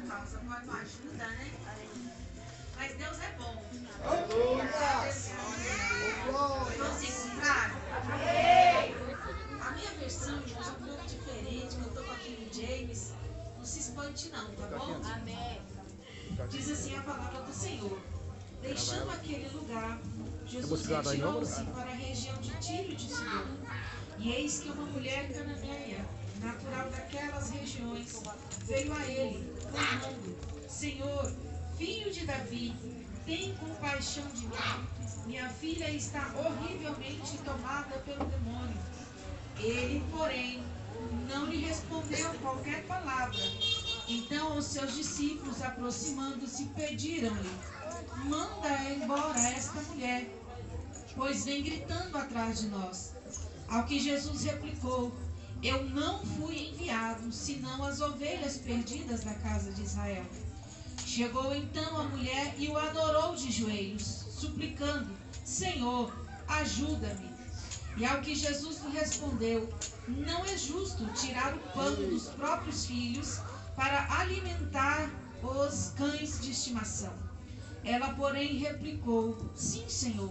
causa, pode uma ajuda, né? Mas Deus é bom. Vamos encontrar? A minha versão, irmãos, é um pouco diferente, que eu estou com a King James. Não se espante não, tá bom? Amém. Diz assim a palavra do Senhor. Deixando aquele lugar, Jesus retirou-se para a região de Tiro e de Sidom. E eis que uma mulher cananeia, natural daquelas regiões, veio a ele, clamando: Senhor, filho de Davi, tem compaixão de mim. Minha filha está horrivelmente tomada pelo demônio. Ele, porém, não lhe respondeu qualquer palavra. Então os seus discípulos, aproximando-se, pediram-lhe: manda embora esta mulher, pois vem gritando atrás de nós. Ao que Jesus replicou: eu não fui enviado, senão as ovelhas perdidas da casa de Israel. Chegou então a mulher e o adorou de joelhos, suplicando: Senhor, ajuda-me. E ao que Jesus lhe respondeu: não é justo tirar o pão dos próprios filhos para alimentar os cães de estimação. Ela, porém, replicou: sim, Senhor,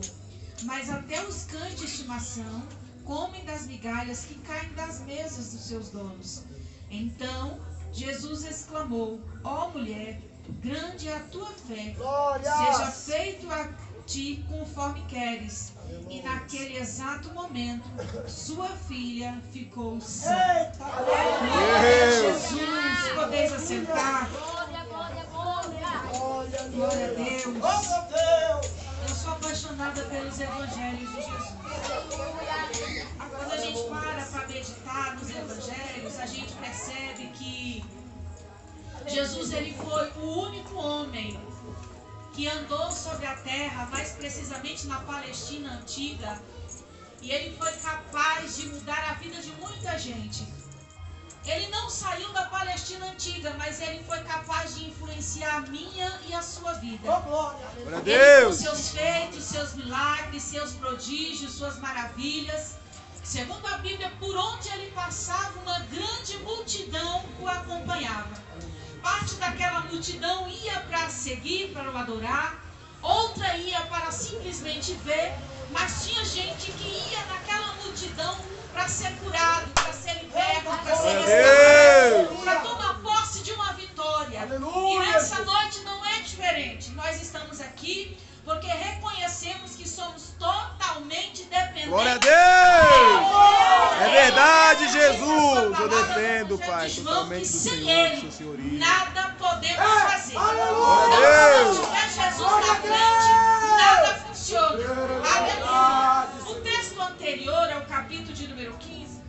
mas até os cães de estimação comem das migalhas que caem das mesas dos seus donos. Então Jesus exclamou: ó mulher, grande é a tua fé, seja feito a ti conforme queres. E naquele exato momento, sua filha ficou sã. Glória a Jesus, podeis assentar. Glória a Deus. Eu sou apaixonada pelos evangelhos de Jesus. Quando a gente para meditar nos evangelhos, a gente percebe que Jesus, ele foi o único homem que andou sobre a terra, mais precisamente na Palestina antiga, e ele foi capaz de mudar a vida de muita gente. Ele não saiu da Palestina antiga, mas ele foi capaz de influenciar a minha e a sua vida. Ele, com seus feitos, seus milagres, seus prodígios, suas maravilhas. Segundo a Bíblia, por onde ele passava, uma grande multidão o acompanhava. Parte daquela multidão ia para seguir, para o adorar, outra ia para simplesmente ver, mas tinha gente que ia naquela multidão para ser curado, para ser liberto, para ser restaurado, para tomar posse de uma vitória. E nessa noite não é diferente. Nós estamos aqui porque reconhecemos que somos totalmente dependentes. Glória a Deus! É verdade, Jesus! Eu dependo, Pai, totalmente do Senhor, do Senhor. Nada podemos fazer. Glória a Deus! Se tiver Jesus na frente, nada funciona. Aleluia! O texto anterior, ao capítulo de número 15,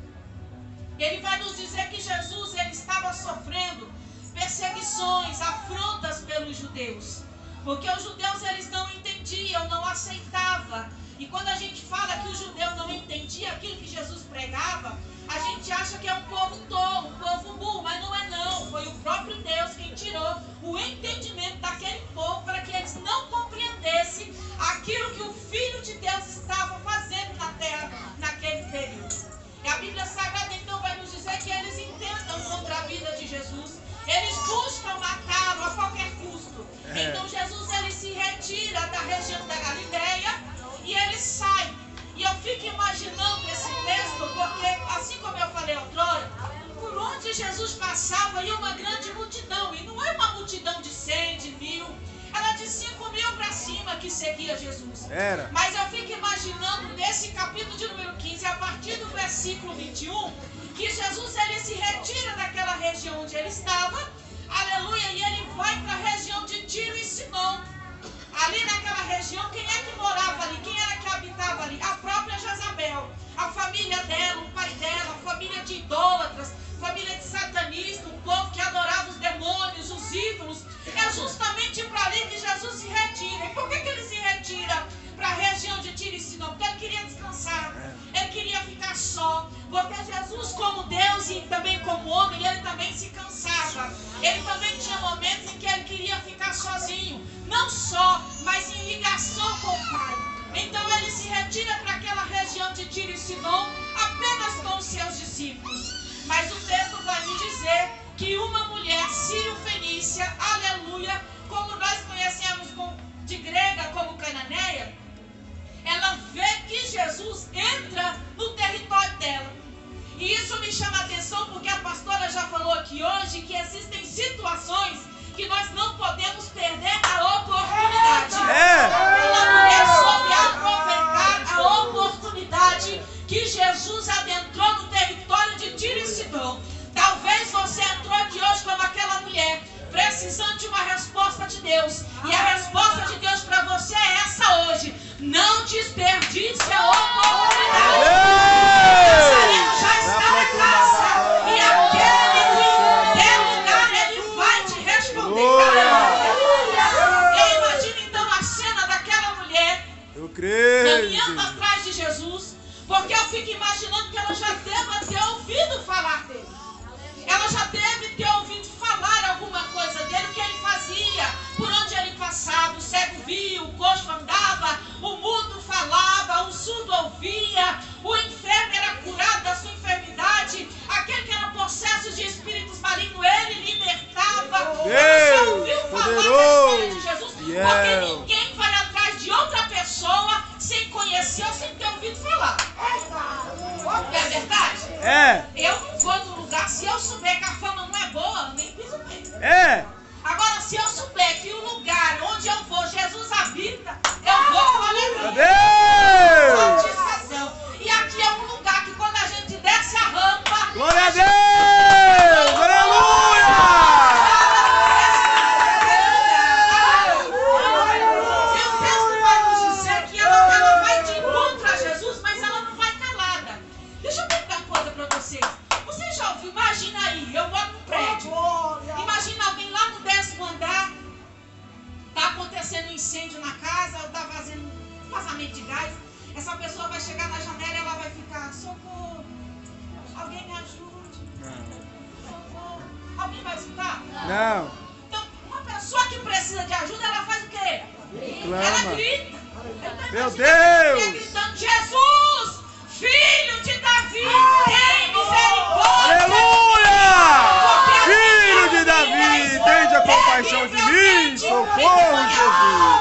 ele vai nos dizer que Jesus, ele estava sofrendo perseguições, afrontas pelos judeus. Porque os judeus, eles não entendiam, não aceitavam. E quando a gente fala que o judeu não entendia aquilo que Jesus pregava, a gente acha que é um povo tolo, um povo burro, mas não é não. Foi o próprio Deus quem tirou o entendimento daquele povo para que eles não compreendessem aquilo que o Filho de Deus estava fazendo na terra naquele período. E a Bíblia Sagrada então vai nos dizer que eles intentam contra a vida de Jesus. Eles buscam matá-lo a qualquer custo. Então Jesus, ele se retira da região da Galileia e ele sai. E eu fico imaginando esse texto, porque assim como eu falei outrora, por onde Jesus passava ia uma grande multidão. E não é uma multidão de 100, de 1000. Era de 5.000 para cima que seguia Jesus. Mas eu fico imaginando nesse capítulo de número 15, a partir do versículo 21, que Jesus, ele se retira daquela região onde ele estava, aleluia, e ele vai para a região de Tiro e Sidom. Ali naquela região, quem é que morava ali? Quem era que habitava ali? A própria Jezabel, a família dela, o pai dela, a família de idólatras, família de satanistas, o povo que adorava os demônios, os ídolos. É justamente para ali que Jesus se retira. E por que ele se retira para a região de Tiro e Sidom? Porque ele queria descansar, ele queria ficar só. Porque Jesus, como Deus e também como homem, ele também se cansava. Ele também tinha momentos em que ele queria ficar sozinho. Não só, mas em ligação com o Pai. Então ele se retira para aquela região de Tiro e Sidom apenas com os seus discípulos. Mas o texto vai me dizer que uma mulher sírio-fenícia precisando de uma resposta de Deus. E a resposta de Deus para você é essa hoje. Não desperdice a oportunidade. Nazareno já está na casa. E aquele que der lugar, ele vai te responder. Eu imagino então a cena daquela mulher caminhando atrás de Jesus. Porque eu fico imaginando que ela já deve ter ouvido falar dele. Ela já deve ter ouvido falar alguma coisa dele, o que ele fazia, por onde ele passava, o cego via, o coxo andava, o mudo falava, o surdo ouvia, o enfermo era curado da sua enfermidade, aquele que era possesso de espíritos malignos, ele libertava. Ela já ouviu falar da história de Jesus, porque ninguém vai atrás de outra pessoa sem conhecer ou sem ter ouvido falar. É verdade? É. Eu não vou no lugar, se eu souber que a fama não é boa, eu nem piso mesmo. É. Agora, se eu souber que o lugar onde eu vou, Jesus habita, eu vou com alegria. Satisfação. E aqui é um lugar que quando a gente desce a rampa... Glória a Deus! Aleluia! E o texto vai nos dizer que ela vai de encontro a Jesus, mas ela não vai calada. Deixa eu perguntar uma coisa para vocês. Você já ouviu? Imagina aí, eu moro num prédio. Imagina alguém lá no 10º andar. Está acontecendo um incêndio na casa, ou está fazendo um vazamento de gás. Essa pessoa vai chegar na janela e ela vai ficar: socorro, alguém me ajude. Socorro. Alguém vai escutar? Não. Então, uma pessoa que precisa de ajuda, ela faz o quê? Clama. Ela grita. Meu Deus! Gritando: Jesus, filho de Davi, tem misericórdia. Aleluia! Filho de Davi, tende compaixão de mim. Socorro, Jesus.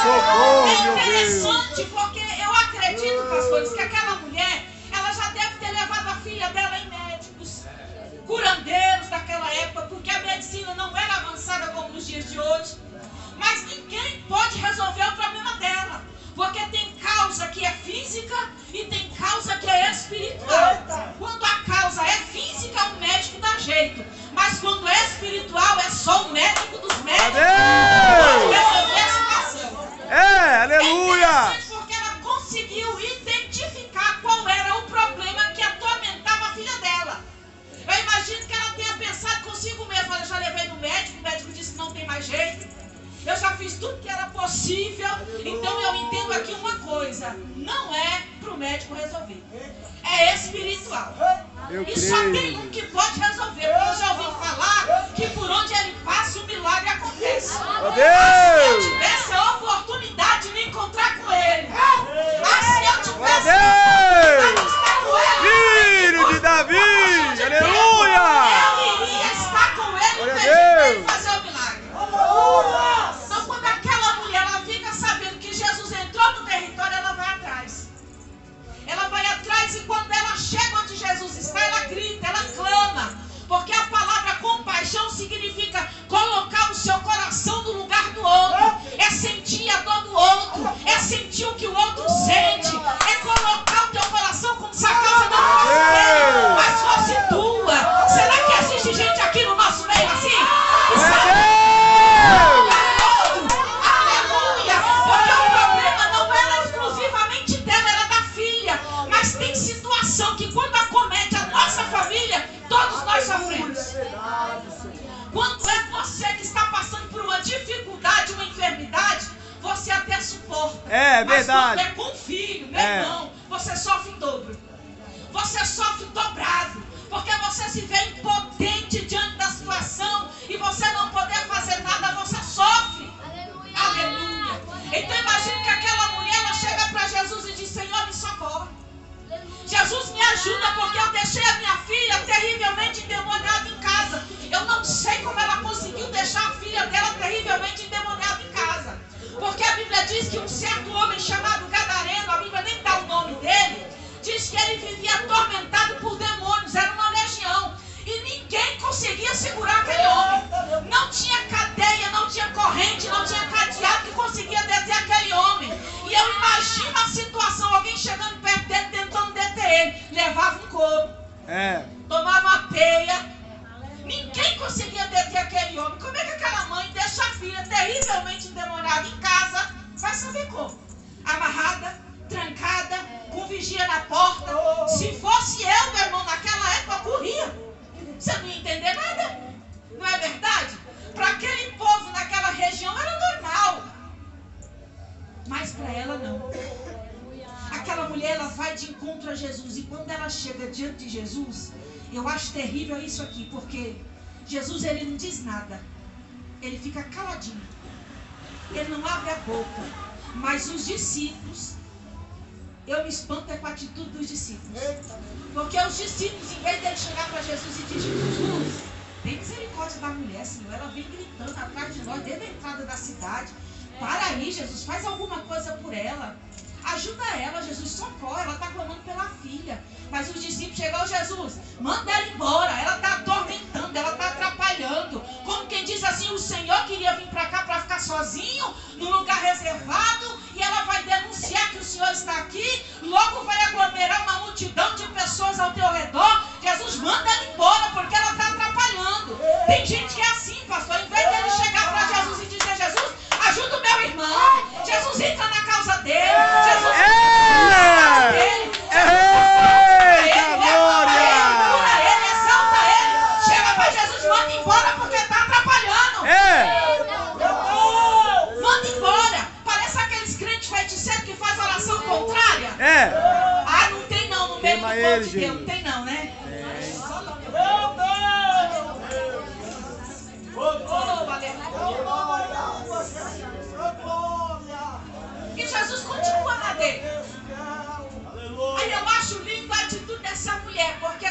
Socorro, meu É Deus. interessante porque eu acredito, pastores, que aquela mulher, ela já deve ter levado a filha dela em médicos, curandeiros daquela época, porque a medicina não era avançada como nos dias de hoje. Mas ninguém pode resolver o problema dela, porque tem causa que é física e tem causa que é espiritual. Quando a causa é física, o médico dá jeito, mas quando é espiritual, é só o médico dos médicos que pode resolver a situação. Aleluia! É interessante porque ela conseguiu identificar qual era o problema que atormentava a filha dela. Eu imagino que ela tenha pensado consigo mesma: eu já levei no médico, o médico disse que não tem mais jeito. Eu já fiz tudo que era possível. Então eu entendo aqui uma coisa: não é para o médico resolver, é espiritual. E só tem um que pode resolver, porque eu já ouvi falar que por onde ele passa o milagre acontece. Meu Deus! Se eu tivesse a oportunidade de me encontrar com ele, se eu tivesse Deus! a oportunidade de estar com ele, Filho de Davi! Aleluia! eu iria estar com ele Glória a e ele Deus! fazer o milagre. Então, quando aquela mulher ela fica sabendo que Jesus entrou no território, ela vai atrás. Ela vai atrás, e quando ela chega onde Jesus está, ela grita, ela clama. Porque a palavra compaixão significa colocar o seu coração no lugar do outro. É sentir a dor do outro. É sentir o que o outro sente. É colocar o teu coração como se a causa não fosse dele, mas fosse tua. Será que existe gente aqui no nosso meio assim? Aleluia! Porque o problema não era exclusivamente dela, era da filha. Mas tem situação que quando acomete a nossa família, todos nós sofremos. Quando é você que está passando por uma dificuldade, uma enfermidade, você até suporta. É verdade. Mas quando é com filho, meu irmão, você sofre em dobro. Você sofre dobrado. Porque você se vê impotente diante da situação e você não poder fazer nada, você sofre. Aleluia. Então imagine que aquela mulher, ela chega para Jesus e diz: Senhor, me socorre. Jesus, me ajuda, porque eu deixei a minha filha terrivelmente endemoniada em casa. Eu não sei como ela conseguiu deixar a filha dela terrivelmente endemoniada em casa. Porque a Bíblia diz que um certo homem chamado Gadareno, a Bíblia nem dá o nome dele, diz que ele vivia atormentado por demônios, era uma legião. E ninguém conseguia segurar aquele homem. Não tinha cadeia, não tinha corrente, não tinha cadeado que conseguia deter aquele homem. E eu imagino a situação, alguém chegando perto dele, tentando deter ele. Levava um couro, tomava uma peia. Ninguém conseguia deter aquele homem. Como é que terrivelmente endemoniada em casa, vai saber como? Amarrada, trancada, com vigia na porta. Se fosse eu, meu irmão, naquela época, corria. Você não ia entender nada. Não é verdade? Para aquele povo naquela região era normal. Mas para ela não. Aquela mulher, ela vai de encontro a Jesus. E quando ela chega diante de Jesus, eu acho terrível isso aqui, porque Jesus, ele não diz nada. Ele fica caladinho. Ele não abre a boca. Mas os discípulos, eu me espanto com a atitude dos discípulos. Porque os discípulos, em vez de chegar para Jesus e dizer: Jesus, tem misericórdia da mulher, Senhor. Ela vem gritando atrás de nós, desde a entrada da cidade. Para aí, Jesus, faz alguma coisa por ela. Ajuda ela, Jesus, socorre. Ela está clamando pela filha. Mas os discípulos chegam: Jesus, manda ela embora. Ela está atormentando, ela está atrapalhando. Como quem diz assim: o Senhor queria vir para cá para ficar sozinho, num lugar reservado, e ela vai denunciar que o Senhor está aqui. Logo vai aglomerar uma multidão de pessoas ao teu redor. Jesus, manda ela embora, porque ela está atrapalhando. Tem gente que é assim, pastor. Em vez dele chegar para Jesus e dizer: Jesus, ajuda o meu irmão. Jesus, entra na causa dele. Jesus, entra na causa dele. Eita, glória! Ele, exalta ele. Chega para Jesus, manda embora, porque está atrapalhando. Manda embora. Parece aqueles crentes feiticeiros que fazem oração contrária. Ah, não tem não, no meio do povo de Deus. Não tem não, né? E Jesus continua na dele. Aí eu acho lindo a atitude dessa mulher, porque